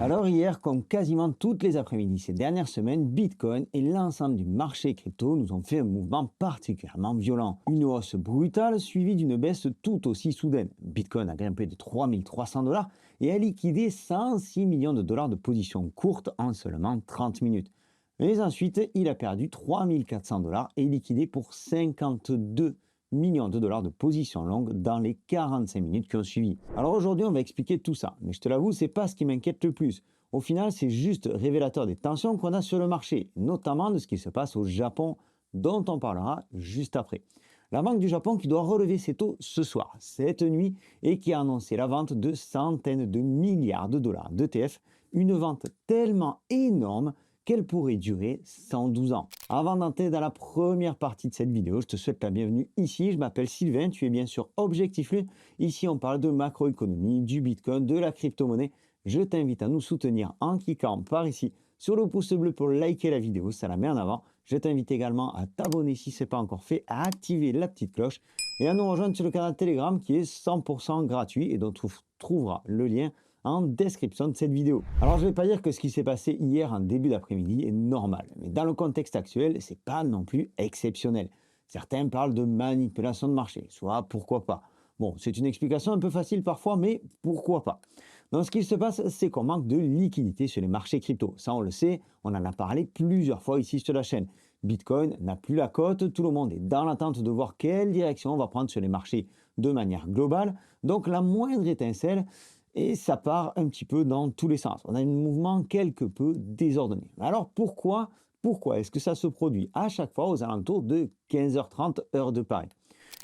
Alors hier, comme quasiment toutes les après-midi ces dernières semaines, Bitcoin et l'ensemble du marché crypto nous ont fait un mouvement particulièrement violent. Une hausse brutale suivie d'une baisse tout aussi soudaine. Bitcoin a grimpé de 3 300 $ et a liquidé 106 millions de dollars de positions courtes en seulement 30 minutes. Mais ensuite, il a perdu 3 400 $ et liquidé pour 52 millions de dollars de positions longues dans les 45 minutes qui ont suivi. Alors aujourd'hui, on va expliquer tout ça, mais je te l'avoue, c'est pas ce qui m'inquiète le plus. Au final, c'est juste révélateur des tensions qu'on a sur le marché, notamment de ce qui se passe au Japon, dont on parlera juste après. La Banque du Japon qui doit relever ses taux ce soir, cette nuit, et qui a annoncé la vente de centaines de milliards de dollars d'ETF, une vente tellement énorme qu'elle pourrait durer 112 ans. Avant d'entrer dans la première partie de cette vidéo, je te souhaite la bienvenue ici. Je m'appelle Sylvain, tu es bien sûr Objectif Lu. Ici, on parle de macroéconomie, du Bitcoin, de la crypto-monnaie. Je t'invite à nous soutenir en cliquant par ici sur le pouce bleu pour liker la vidéo, ça la met en avant. Je t'invite également à t'abonner si ce n'est pas encore fait, à activer la petite cloche et à nous rejoindre sur le canal Telegram qui est 100% gratuit et dont tu trouveras le lien en description de cette vidéo. Alors je ne vais pas dire que ce qui s'est passé hier en début d'après-midi est normal, mais dans le contexte actuel, c'est pas non plus exceptionnel. Certains parlent de manipulation de marché, soit pourquoi pas. Bon, c'est une explication un peu facile parfois, mais pourquoi pas. Donc ce qui se passe, c'est qu'on manque de liquidité sur les marchés crypto. Ça, on le sait, on en a parlé plusieurs fois ici sur la chaîne. Bitcoin n'a plus la cote, tout le monde est dans l'attente de voir quelle direction on va prendre sur les marchés de manière globale. Donc la moindre étincelle, et ça part un petit peu dans tous les sens. On a un mouvement quelque peu désordonné. Alors pourquoi est-ce que ça se produit à chaque fois aux alentours de 15h30 heure de Paris?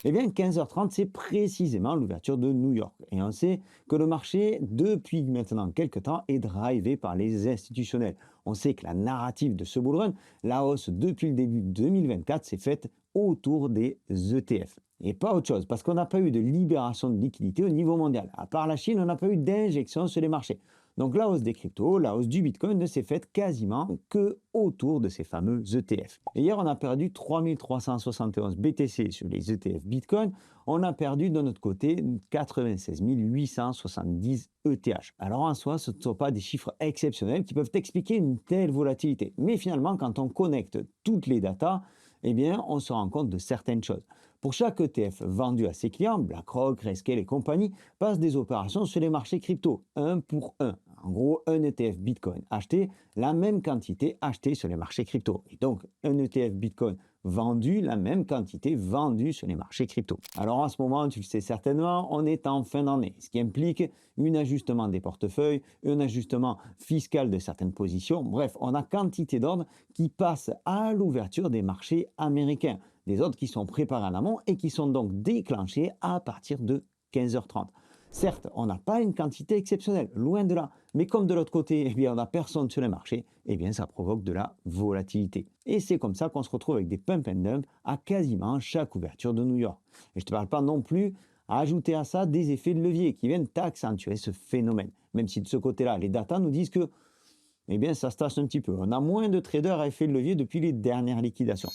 Eh bien 15h30, c'est précisément l'ouverture de New York. Et on sait que le marché, depuis maintenant quelques temps, est drivé par les institutionnels. On sait que la narrative de ce bull run, la hausse depuis le début 2024, s'est faite autour des ETF. Et pas autre chose, parce qu'on n'a pas eu de libération de liquidité au niveau mondial. À part la Chine, on n'a pas eu d'injection sur les marchés. Donc la hausse des cryptos, la hausse du Bitcoin ne s'est faite quasiment que autour de ces fameux ETF. Et hier, on a perdu 3371 BTC sur les ETF Bitcoin. On a perdu de notre côté 96 870 ETH. Alors en soi, ce ne sont pas des chiffres exceptionnels qui peuvent expliquer une telle volatilité. Mais finalement, quand on connecte toutes les datas, eh bien, on se rend compte de certaines choses. Pour chaque ETF vendu à ses clients, BlackRock, Grayscale et compagnie passent des opérations sur les marchés crypto, un pour un. En gros, un ETF Bitcoin acheté, la même quantité achetée sur les marchés crypto. Et donc, un ETF Bitcoin vendu, la même quantité vendue sur les marchés crypto. Alors en ce moment, tu le sais certainement, on est en fin d'année, ce qui implique un ajustement des portefeuilles, un ajustement fiscal de certaines positions. Bref, on a quantité d'ordres qui passent à l'ouverture des marchés américains. Des ordres qui sont préparés en amont et qui sont donc déclenchés à partir de 15h30. Certes, on n'a pas une quantité exceptionnelle, loin de là. Mais comme de l'autre côté, eh bien, on n'a personne sur le marché, eh bien, ça provoque de la volatilité. Et c'est comme ça qu'on se retrouve avec des pump and dump à quasiment chaque ouverture de New York. Et je ne te parle pas non plus à ajouter à ça des effets de levier qui viennent accentuer ce phénomène. Même si de ce côté-là, les datas nous disent que eh bien, ça se tasse un petit peu. On a moins de traders à effet de levier depuis les dernières liquidations.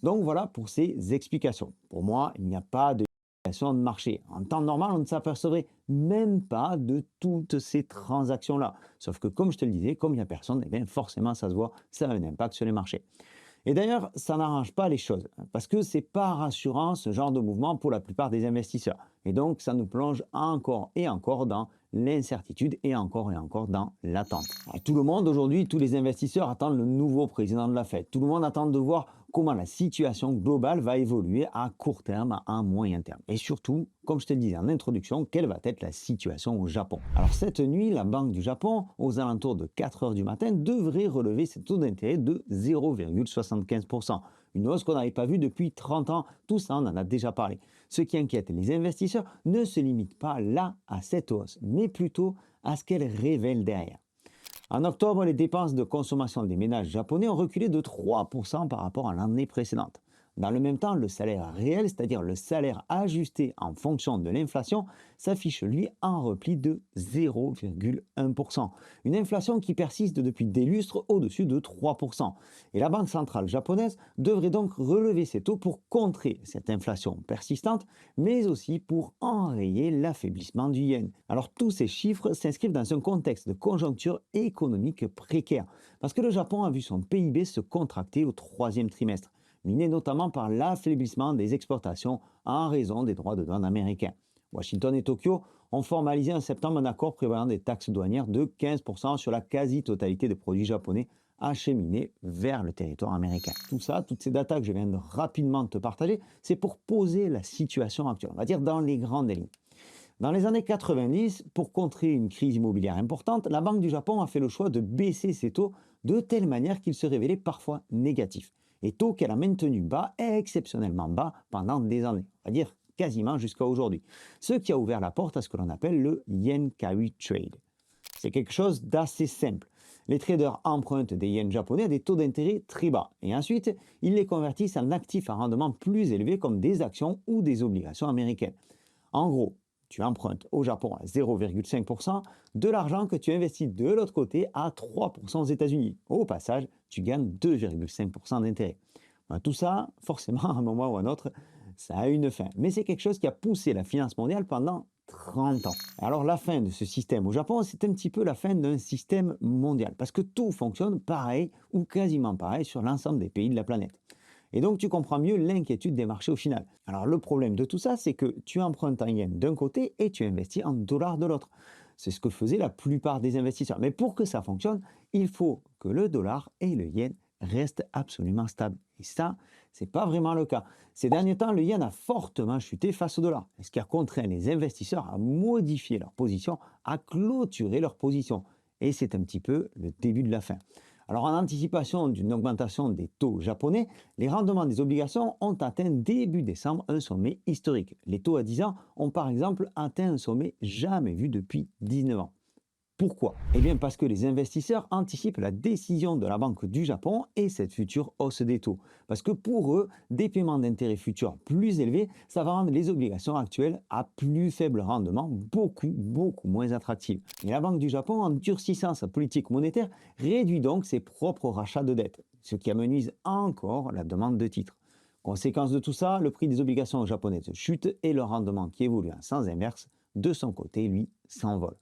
Donc voilà pour ces explications. Pour moi, il n'y a pas de liquidation de marché. En temps normal, on ne s'apercevrait même pas de toutes ces transactions-là. Sauf que comme je te le disais, comme il n'y a personne, eh bien forcément ça se voit, ça a un impact sur les marchés. Et d'ailleurs, ça n'arrange pas les choses, parce que c'est pas rassurant ce genre de mouvement pour la plupart des investisseurs. Et donc, ça nous plonge encore et encore dans l'incertitude et encore dans l'attente. Tout le monde aujourd'hui, tous les investisseurs attendent le nouveau président de la Fed. Tout le monde attend de voir comment la situation globale va évoluer à court terme, à moyen terme. Et surtout, comme je te le disais en introduction, quelle va être la situation au Japon. Alors cette nuit, la Banque du Japon, aux alentours de 4 heures du matin, devrait relever ses taux d'intérêt de 0,75%. Une hausse qu'on n'avait pas vue depuis 30 ans. Tout ça, on en a déjà parlé. Ce qui inquiète les investisseurs ne se limite pas là à cette hausse, mais plutôt à ce qu'elle révèle derrière. En octobre, les dépenses de consommation des ménages japonais ont reculé de 3% par rapport à l'année précédente. Dans le même temps, le salaire réel, c'est-à-dire le salaire ajusté en fonction de l'inflation, s'affiche lui en repli de 0,1%. Une inflation qui persiste depuis des lustres au-dessus de 3%. Et la Banque centrale japonaise devrait donc relever ses taux pour contrer cette inflation persistante, mais aussi pour enrayer l'affaiblissement du yen. Alors tous ces chiffres s'inscrivent dans un contexte de conjoncture économique précaire, parce que le Japon a vu son PIB se contracter au troisième trimestre, miné notamment par l'affaiblissement des exportations en raison des droits de douane américains. Washington et Tokyo ont formalisé en septembre un accord prévoyant des taxes douanières de 15% sur la quasi-totalité des produits japonais acheminés vers le territoire américain. Tout ça, toutes ces datas que je viens de rapidement te partager, c'est pour poser la situation actuelle, on va dire dans les grandes lignes. Dans les années 90, pour contrer une crise immobilière importante, la Banque du Japon a fait le choix de baisser ses taux de telle manière qu'ils se révélaient parfois négatifs. Et taux qu'elle a maintenus bas, exceptionnellement bas, pendant des années, on va dire quasiment jusqu'à aujourd'hui. Ce qui a ouvert la porte à ce que l'on appelle le yen carry trade. C'est quelque chose d'assez simple. Les traders empruntent des yens japonais à des taux d'intérêt très bas et ensuite ils les convertissent en actifs à rendement plus élevé comme des actions ou des obligations américaines. En gros, tu empruntes au Japon à 0,5% de l'argent que tu investis de l'autre côté à 3% aux États-Unis. Au passage, tu gagnes 2,5% d'intérêt. Tout ça, forcément, à un moment ou à un autre, ça a une fin. Mais c'est quelque chose qui a poussé la finance mondiale pendant 30 ans. Alors la fin de ce système au Japon, c'est un petit peu la fin d'un système mondial, parce que tout fonctionne pareil ou quasiment pareil sur l'ensemble des pays de la planète. Et donc tu comprends mieux l'inquiétude des marchés au final. Alors le problème de tout ça, c'est que tu empruntes en yens d'un côté et tu investis en dollars de l'autre. C'est ce que faisaient la plupart des investisseurs. Mais pour que ça fonctionne, il faut que le dollar et le yen restent absolument stables. Et ça, c'est pas vraiment le cas. Ces derniers temps, le yen a fortement chuté face au dollar, ce qui a contraint les investisseurs à modifier leur position, à clôturer leur position. Et c'est un petit peu le début de la fin. Alors en anticipation d'une augmentation des taux japonais, les rendements des obligations ont atteint début décembre un sommet historique. Les taux à 10 ans ont par exemple atteint un sommet jamais vu depuis 19 ans. Pourquoi? Eh bien parce que les investisseurs anticipent la décision de la Banque du Japon et cette future hausse des taux. Parce que pour eux, des paiements d'intérêts futurs plus élevés, ça va rendre les obligations actuelles à plus faible rendement beaucoup moins attractives. Et la Banque du Japon, en durcissant sa politique monétaire, réduit donc ses propres rachats de dettes, ce qui amenuise encore la demande de titres. Conséquence de tout ça, le prix des obligations japonaises chute et le rendement qui évolue en sens inverse, de son côté, lui, s'envole.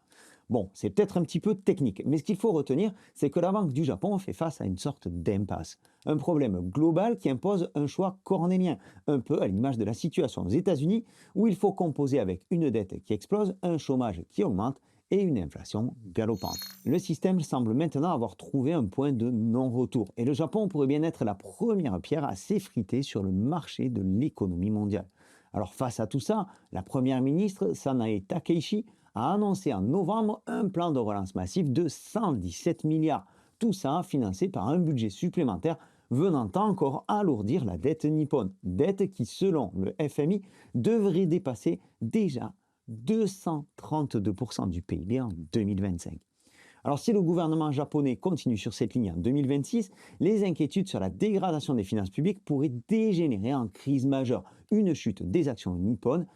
Bon, c'est peut-être un petit peu technique, mais ce qu'il faut retenir, c'est que la Banque du Japon fait face à une sorte d'impasse. Un problème global qui impose un choix cornélien, un peu à l'image de la situation aux États-Unis, où il faut composer avec une dette qui explose, un chômage qui augmente et une inflation galopante. Le système semble maintenant avoir trouvé un point de non-retour, et le Japon pourrait bien être la première pierre à s'effriter sur le marché de l'économie mondiale. Alors face à tout ça, la première ministre, Sanae Takeishi, a annoncé en novembre un plan de relance massif de 117 milliards. Tout ça financé par un budget supplémentaire venant encore alourdir la dette nippone. Dette qui, selon le FMI, devrait dépasser déjà 232% du PIB en 2025. Alors si le gouvernement japonais continue sur cette ligne en 2026, les inquiétudes sur la dégradation des finances publiques pourraient dégénérer en crise majeure. Une chute des actions nippones,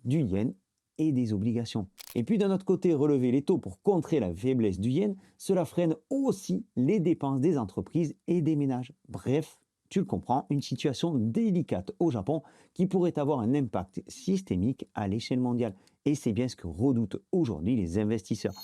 du yen et des obligations. Et puis d'un autre côté, relever les taux pour contrer la faiblesse du yen, cela freine aussi les dépenses des entreprises et des ménages. Bref, tu le comprends, une situation délicate au Japon qui pourrait avoir un impact systémique à l'échelle mondiale. Et c'est bien ce que redoutent aujourd'hui les investisseurs.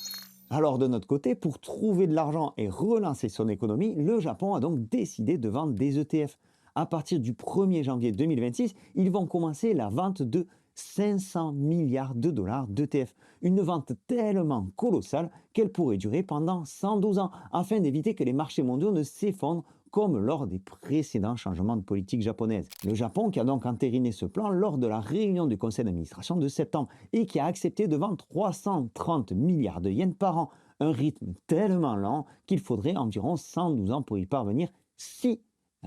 Alors de notre côté, pour trouver de l'argent et relancer son économie, le Japon a donc décidé de vendre des ETF. À partir du 1er janvier 2026, ils vont commencer la vente de 500 milliards de dollars d'ETF. Une vente tellement colossale qu'elle pourrait durer pendant 112 ans, afin d'éviter que les marchés mondiaux ne s'effondrent comme lors des précédents changements de politique japonaise. Le Japon qui a donc entériné ce plan lors de la réunion du conseil d'administration de septembre et qui a accepté de vendre 330 milliards de yens par an, un rythme tellement lent qu'il faudrait environ 112 ans pour y parvenir si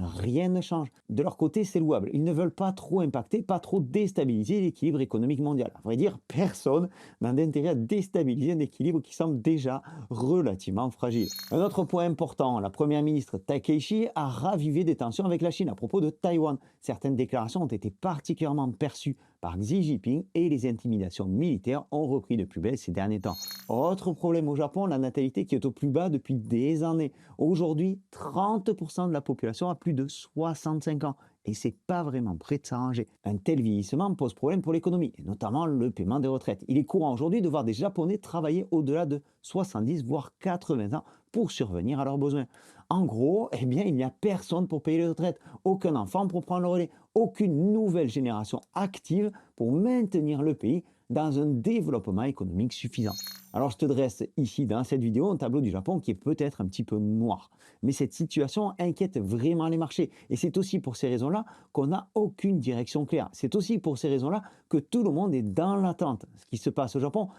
rien ne change. De leur côté, c'est louable. Ils ne veulent pas trop impacter, pas trop déstabiliser l'équilibre économique mondial. À vrai dire, personne n'a d'intérêt à déstabiliser un équilibre qui semble déjà relativement fragile. Un autre point important, la première ministre Takeishi a ravivé des tensions avec la Chine à propos de Taïwan. Certaines déclarations ont été particulièrement perçues par Xi Jinping et les intimidations militaires ont repris de plus belle ces derniers temps. Autre problème au Japon, la natalité qui est au plus bas depuis des années. Aujourd'hui, 30% de la population a plus de 65 ans et c'est pas vraiment prêt de s'arranger. Un tel vieillissement pose problème pour l'économie, et notamment le paiement des retraites. Il est courant aujourd'hui de voir des Japonais travailler au-delà de 70 voire 80 ans pour survenir à leurs besoins. En gros, eh bien, il n'y a personne pour payer les retraites, aucun enfant pour prendre le relais, aucune nouvelle génération active pour maintenir le pays dans un développement économique suffisant. Alors je te dresse ici dans cette vidéo un tableau du Japon qui est peut-être un petit peu noir. Mais cette situation inquiète vraiment les marchés. Et c'est aussi pour ces raisons-là qu'on n'a aucune direction claire. C'est aussi pour ces raisons-là que tout le monde est dans l'attente. Ce qui se passe au Japon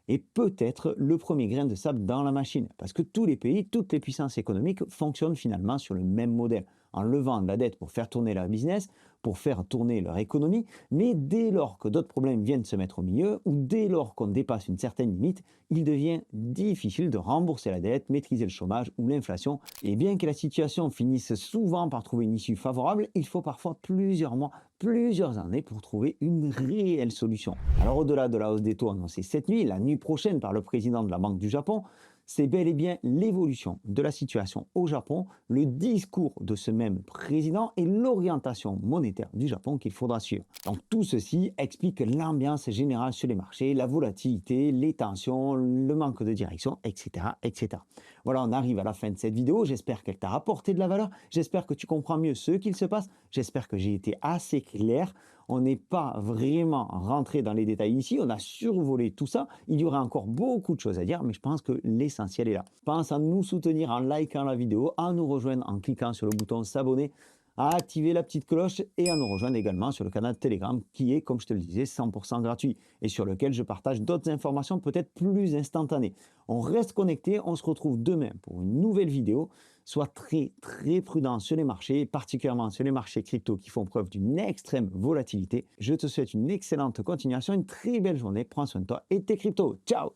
est peut-être le premier grain de sable dans la machine. Parce que tous les pays, toutes les puissances économiques fonctionnent finalement sur le même modèle. En levant de la dette pour faire tourner leur business, pour faire tourner leur économie, mais dès lors que d'autres problèmes viennent se mettre au milieu, ou dès lors qu'on dépasse une certaine limite, il devient difficile de rembourser la dette, maîtriser le chômage ou l'inflation. Et bien que la situation finisse souvent par trouver une issue favorable, il faut parfois plusieurs mois, plusieurs années pour trouver une réelle solution. Alors au-delà de la hausse des taux annoncée cette nuit, la nuit prochaine par le président de la Banque du Japon, c'est bel et bien l'évolution de la situation au Japon, le discours de ce même président et l'orientation monétaire du Japon qu'il faudra suivre. Donc tout ceci explique l'ambiance générale sur les marchés, la volatilité, les tensions, le manque de direction, etc., etc. Voilà, on arrive à la fin de cette vidéo. J'espère qu'elle t'a rapporté de la valeur. J'espère que tu comprends mieux ce qu'il se passe. J'espère que j'ai été assez clair. On n'est pas vraiment rentré dans les détails ici, on a survolé tout ça. Il y aurait encore beaucoup de choses à dire, mais je pense que l'essentiel est là. Pense à nous soutenir en likant la vidéo, à nous rejoindre en cliquant sur le bouton s'abonner, à activer la petite cloche et à nous rejoindre également sur le canal Telegram qui est, comme je te le disais, 100% gratuit et sur lequel je partage d'autres informations peut-être plus instantanées. On reste connecté, on se retrouve demain pour une nouvelle vidéo. Sois très prudent sur les marchés, particulièrement sur les marchés crypto qui font preuve d'une extrême volatilité. Je te souhaite une excellente continuation, une très belle journée. Prends soin de toi et tes cryptos. Ciao!